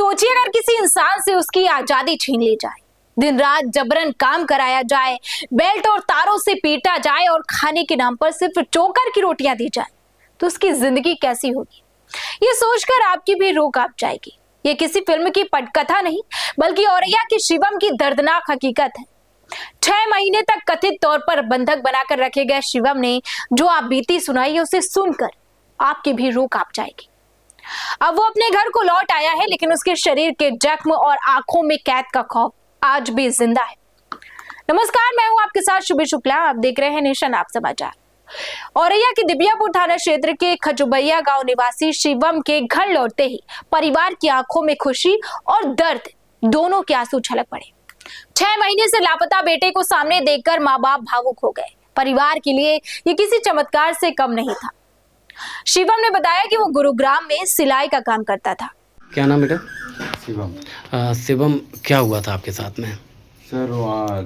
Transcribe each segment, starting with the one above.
सोचिए अगर किसी इंसान से उसकी आजादी छीन ली जाए, दिन रात जबरन काम कराया जाए, बेल्ट और तारों से पीटा जाए और खाने के नाम पर सिर्फ चोकर की रोटियां दी जाए, तो उसकी जिंदगी कैसी होगी? ये सोचकर आपकी भी रूह कांप जाएगी। ये किसी फिल्म की पटकथा नहीं, बल्कि औरैया के शिवम की दर्दनाक हकीकत है। 6 महीने तक कथित तौर पर बंधक बनाकर रखे गए शिवम ने जो आप बीती सुनाई है, उसे सुनकर आपकी भी रूह कांप जाएगी। अब वो अपने घर को लौट आया है, लेकिन उसके शरीर के जख्म और आंखों में कैद का खौफ आज भी जिंदा है। नमस्कार, मैं हूं आपके साथ शुभी शुक्ला। आप देख रहे हैं नेशन आप समाचार। औरैया के दिबियापुर थाना क्षेत्र के खजुबैया गांव निवासी शिवम के घर लौटते ही परिवार की आंखों में खुशी और दर्द दोनों के आंसू छलक पड़े। 6 महीने से लापता बेटे को सामने देखकर माँ बाप भावुक हो गए। परिवार के लिए ये किसी चमत्कार से कम नहीं था। शिवम ने बताया कि वो गुरुग्राम में सिलाई का काम करता था। क्या नाम बेटा? शिवम। शिवम, क्या हुआ था आपके साथ में? सर वहाँ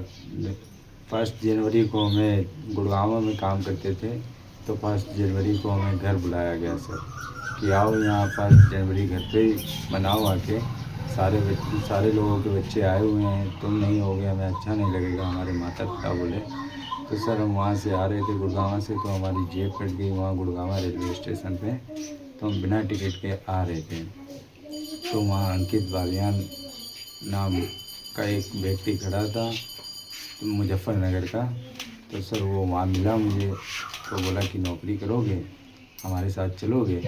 1 जनवरी को हमें गुड़गांव में काम करते थे, तो 1 जनवरी को हमें घर बुलाया गया सर कि आओ यहाँ 1 जनवरी घर पे मनाओ आके। सारे लोगों के बच्चे आए हुए हैं, तुम नहीं होगे हमें अच्छा नहीं लगेगा, हमारे माता पिता बोले। तो सर हम वहाँ से आ रहे थे गुड़गांव से, तो हमारी जेब कट गई वहाँ गुड़गांव रेलवे स्टेशन पे। तो हम बिना टिकट के आ रहे थे, तो वहाँ अंकित बालियान नाम का एक व्यक्ति खड़ा था मुजफ्फरनगर का। तो सर वो वहाँ मिला मुझे, तो बोला कि नौकरी करोगे, हमारे साथ चलोगे?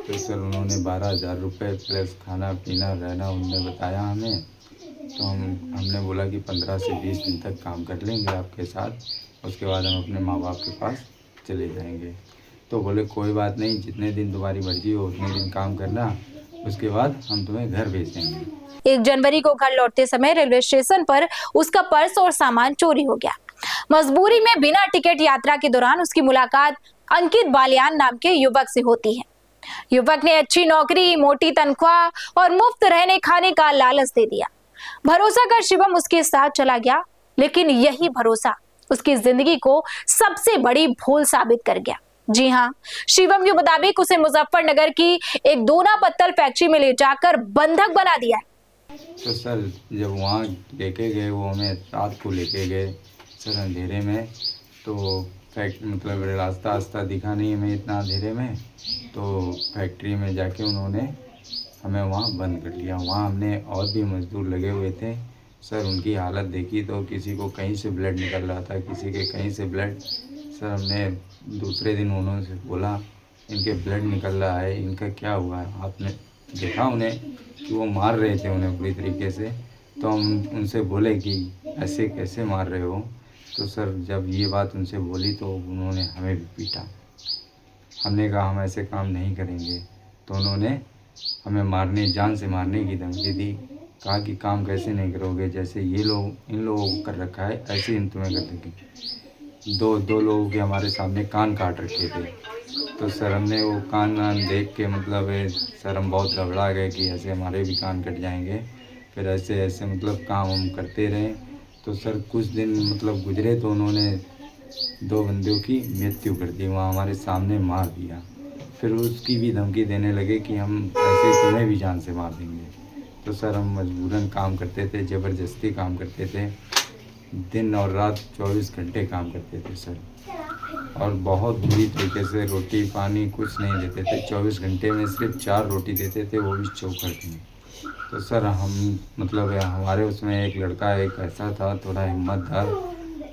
तो सर उन्होंने 12,000 रुपये प्लस खाना पीना रहना उनने बताया हमें। तो हमने बोला कि 15 से 20 दिन तक काम कर लेंगे आपके साथ, उसके बाद हम अपने माँ बाप के पास चले जाएंगे। तो बोले कोई बात नहीं, जितने दिन तुम्हारी मर्जी हो उतने दिन काम करना, उसके बाद हम तुम्हें घर भेज देंगे। 1 जनवरी को घर लौटते समय रेलवे स्टेशन पर उसका पर्स और सामान चोरी हो गया। मजबूरी में बिना टिकट यात्रा के दौरान उसकी मुलाकात अंकित बालियान नाम के युवक से होती है। युवक ने अच्छी नौकरी, मोटी तनख्वाह और मुफ्त रहने खाने का लालच दे दिया। भरोसा कर शिवम उसके साथ चला गया, लेकिन यही भरोसा उसकी जिंदगी को सबसे बड़ी भूल साबित कर गया। जी हाँ, शिवम के मुताबिक उसे मुजफ्फरनगर की एक दोना पत्तल फैक्ट्री में ले जाकर बंधक बना दिया है। तो सर जब वहाँ लेके गए, वो हमें रात को लेके गए सर अंधेरे में। तो मतलब रास्ता दिखा नहीं हमें इतना अंधेरे में। तो फैक्ट्री में जाके उन्होंने हमें वहाँ बंद कर लिया। वहाँ हमने और भी मजदूर लगे हुए थे सर, उनकी हालत देखी तो किसी को कहीं से ब्लड निकल रहा था, किसी के कहीं से ब्लड। सर हमने दूसरे दिन उन्होंने से बोला इनके ब्लड निकल रहा है, इनका क्या हुआ है? आपने देखा उन्हें कि वो मार रहे थे उन्हें पूरी तरीके से। तो हम उनसे बोले कि ऐसे कैसे मार रहे हो? तो सर जब ये बात उनसे बोली तो उन्होंने हमें भी पीटा। हमने कहा हम ऐसे काम नहीं करेंगे, तो उन्होंने हमें मारने, जान से मारने की धमकी दी। कहा कि काम कैसे नहीं करोगे, जैसे ये लोग इन लोगों को कर रखा है ऐसे ही तुम्हें कर देंगे। दो लोगों के हमारे सामने कान काट रखे थे। तो सर हमने वो कान देख के मतलब सर हम बहुत घबरा गए कि ऐसे हमारे भी कान कट जाएंगे। फिर ऐसे मतलब काम हम करते रहे। तो सर कुछ दिन मतलब गुजरे तो उन्होंने 2 बंदियों की मृत्यु कर दी, वहाँ हमारे सामने मार दिया। फिर उसकी भी धमकी देने लगे कि हम ऐसे तुम्हें भी जान से मार देंगे। तो सर हम मजबूरन काम करते थे, ज़बरदस्ती काम करते थे, दिन और रात 24 घंटे काम करते थे सर। और बहुत बुरी तरीके से रोटी पानी कुछ नहीं देते थे। 24 घंटे में सिर्फ 4 रोटी देते थे, वो भी चोकर थी। तो सर हम मतलब हमारे उसमें एक लड़का एक ऐसा था थोड़ा हिम्मतदार,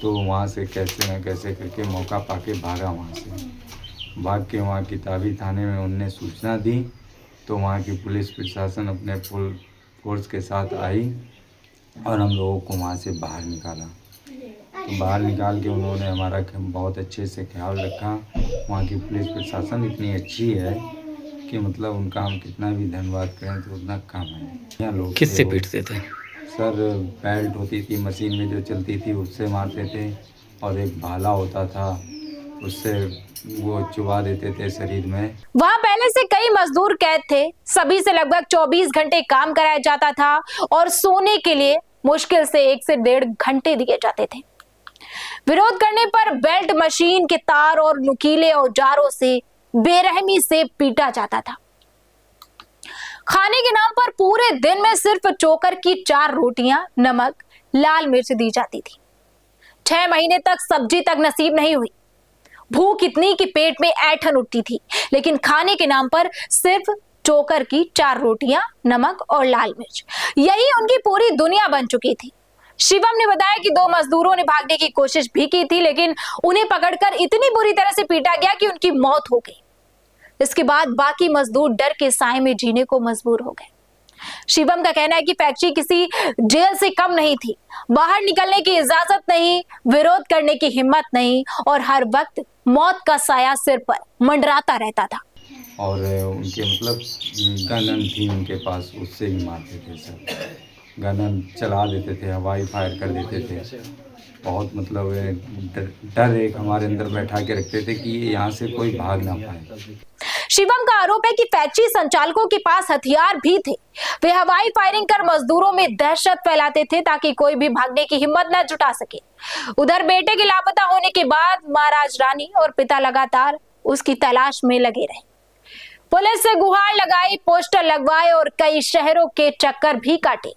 तो वहाँ से कैसे न कैसे करके मौका पाके भागा। वहाँ से भाग के वहाँ किताबी थाने में उनने सूचना दी। तो वहाँ की पुलिस प्रशासन अपने फुल फोर्स के साथ आई और हम लोगों को वहाँ से बाहर निकाला। तो बाहर निकाल के उन्होंने हमारा बहुत अच्छे से ख्याल रखा। वहाँ की पुलिस प्रशासन इतनी अच्छी है कि मतलब उनका हम कितना भी धन्यवाद करें तो उतना कम है। यहाँ लोग किससे पीटते थे? सर बेल्ट होती थी मशीन में जो चलती थी उससे मारते थे, और एक भाला होता था उससे वो चुबा देते थे शरीर में। वहाँ पहले से कई मजदूर कैद थे। सभी से लगभग 24 घंटे काम कराया जाता था और सोने के लिए मुश्किल से 1 से 1.5 घंटे दिए जाते थे। विरोध करने पर बेल्ट, मशीन के तार और नुकीले औजारों से बेरहमी से पीटा जाता था। खाने के नाम पर पूरे उन्हें दिन में सिर्फ चोकर की 4 रोटियां, नमक, लाल मिर्च दी जाती थी। 6 महीने तक सब्जी तक नसीब नहीं हुई। भूख इतनी कि पेट में ऐंठन उठती थी, लेकिन खाने के नाम पर सिर्फ चोकर की 4 रोटियां, नमक और लाल मिर्च, यही उनकी पूरी दुनिया बन चुकी थी। शिवम ने बताया कि 2 मजदूरों ने भागने की कोशिश भी की थी, लेकिन उन्हें पकड़कर इतनी बुरी तरह से पीटा गया कि उनकी मौत हो गई। इसके बाद बाकी मजदूर डर के साए में जीने को मजबूर हो गए। शिवम का कहना है कि फैक्ट्री किसी जेल से कम नहीं थी। बाहर निकलने की इजाजत नहीं, विरोध करने की हिम्मत नहीं और हर वक्त मौत का साया सिर पर मंडराता रहता था। और उनके मतलब गन थी उनके पास, उससे भी मारते थे सर। गन चला देते थे, हवाई फायर कर देते थे। बहुत मतलब डर एक हमारे अंदर बैठा के रखते थे कि यहाँ से कोई भाग ना पाए। शिवम का आरोप है कि फैक्ट्री संचालकों के पास हथियार भी थे। वे हवाई फायरिंग कर मजदूरों में दहशत फैलाते थे ताकि कोई भी भागने की हिम्मत न जुटा सके। उधर बेटे के लापता होने के बाद महाराज रानी और पिता लगातार उसकी तलाश में लगे रहे। पुलिस से गुहार लगाई, पोस्टर लगवाए और कई शहरों के चक्कर भी काटे।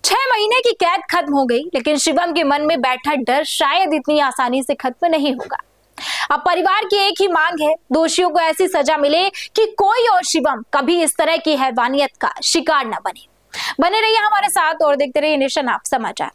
6 महीने की कैद खत्म हो गई, लेकिन शिवम के मन में बैठा डर शायद इतनी आसानी से खत्म नहीं होगा। अब परिवार की एक ही मांग है, दोषियों को ऐसी सजा मिले कि कोई और शिवम कभी इस तरह की हैवानियत का शिकार न बने। बने रहिए हमारे साथ और देखते रहिए नेशन आप समाचार।